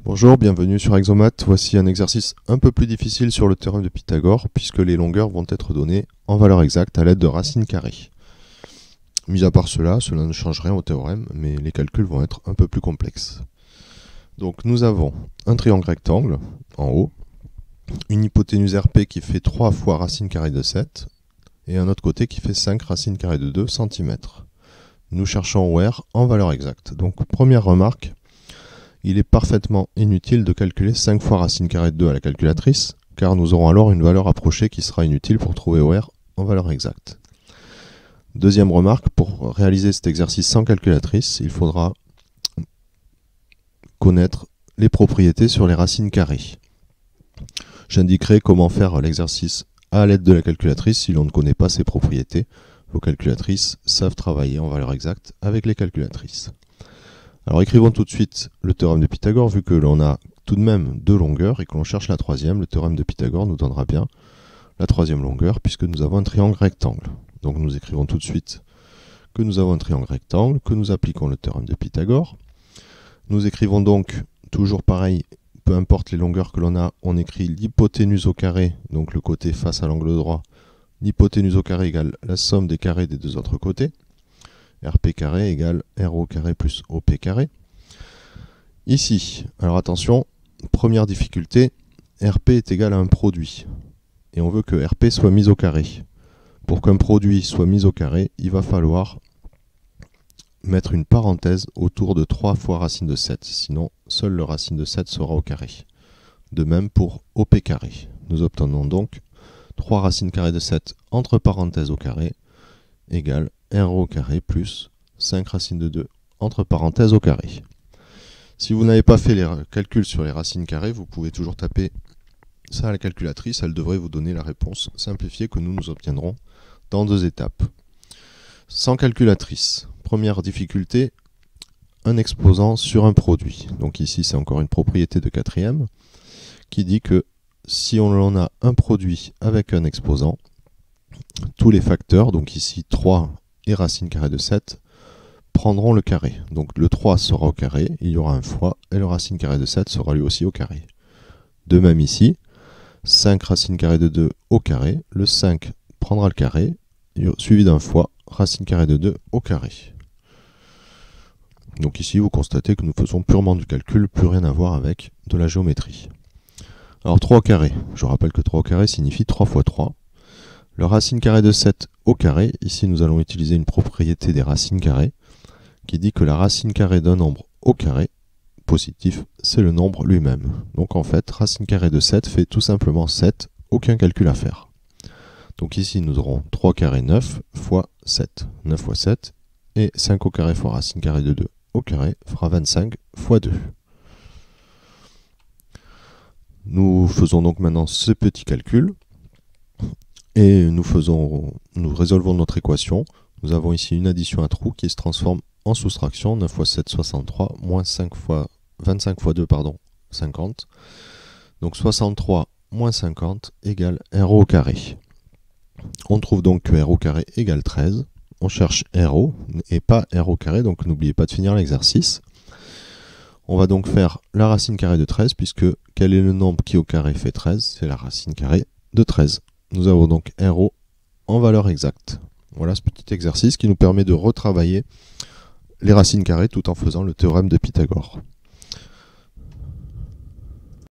Bonjour, bienvenue sur Exomath. Voici un exercice un peu plus difficile sur le théorème de Pythagore, puisque les longueurs vont être données en valeur exacte à l'aide de racines carrées. Mis à part cela ne change rien au théorème, mais les calculs vont être un peu plus complexes. Donc nous avons un triangle rectangle en haut, une hypoténuse RP qui fait 3 fois racine carrée de 7, et un autre côté qui fait 5 racine carrée de 2 cm. Nous cherchons OR en valeur exacte. Donc première remarque, il est parfaitement inutile de calculer 5 fois racine carrée de 2 à la calculatrice, car nous aurons alors une valeur approchée qui sera inutile pour trouver OR en valeur exacte. Deuxième remarque, pour réaliser cet exercice sans calculatrice, il faudra connaître les propriétés sur les racines carrées. J'indiquerai comment faire l'exercice à l'aide de la calculatrice si l'on ne connaît pas ces propriétés. Vos calculatrices savent travailler en valeur exacte avec les calculatrices. Alors écrivons tout de suite le théorème de Pythagore, vu que l'on a tout de même deux longueurs et que l'on cherche la troisième. Le théorème de Pythagore nous donnera bien la troisième longueur puisque nous avons un triangle rectangle. Donc nous écrivons tout de suite que nous avons un triangle rectangle, que nous appliquons le théorème de Pythagore. Nous écrivons donc, toujours pareil, peu importe les longueurs que l'on a, on écrit l'hypoténuse au carré, donc le côté face à l'angle droit. L'hypoténuse au carré égale la somme des carrés des deux autres côtés. RP carré égale RO carré plus OP carré. Ici, alors attention, première difficulté, RP est égal à un produit. Et on veut que RP soit mis au carré. Pour qu'un produit soit mis au carré, il va falloir mettre une parenthèse autour de 3 fois racine de 7. Sinon, seule le racine de 7 sera au carré. De même pour OP carré. Nous obtenons donc 3 racines carrées de 7 entre parenthèses au carré égale RO au carré plus 5 racines de 2 entre parenthèses au carré. Si vous n'avez pas fait les calculs sur les racines carrées, vous pouvez toujours taper ça à la calculatrice, elle devrait vous donner la réponse simplifiée que nous obtiendrons dans 2 étapes. Sans calculatrice, première difficulté, un exposant sur un produit. Donc ici c'est encore une propriété de quatrième qui dit que si on a un produit avec un exposant, tous les facteurs, donc ici 3 et racine carrée de 7, prendront le carré. Donc le 3 sera au carré, il y aura un fois, et le racine carrée de 7 sera lui aussi au carré. De même ici, 5 racine carrée de 2 au carré, le 5 prendra le carré, suivi d'un fois, racine carrée de 2 au carré. Donc ici, vous constatez que nous faisons purement du calcul, plus rien à voir avec de la géométrie. Alors 3 au carré, je rappelle que 3 au carré signifie 3 fois 3. Le racine carrée de 7 au carré, ici nous allons utiliser une propriété des racines carrées, qui dit que la racine carrée d'un nombre au carré, positif, c'est le nombre lui-même. Donc en fait, racine carrée de 7 fait tout simplement 7, aucun calcul à faire. Donc ici nous aurons 3 carré 9 fois 7. 9 fois 7, et 5 au carré fois racine carrée de 2 au carré fera 25 fois 2. Nous faisons donc maintenant ce petit calcul. Et nous résolvons notre équation. Nous avons ici une addition à trous qui se transforme en soustraction. 9 fois 7, 63, moins 25 fois 2, 50. Donc 63 moins 50 égale RO au carré. On trouve donc que RO au carré égale 13. On cherche RO et pas RO au carré, donc n'oubliez pas de finir l'exercice. On va donc faire la racine carrée de 13, puisque quel est le nombre qui au carré fait 13? C'est la racine carrée de 13. Nous avons donc RO en valeur exacte. Voilà ce petit exercice qui nous permet de retravailler les racines carrées tout en faisant le théorème de Pythagore.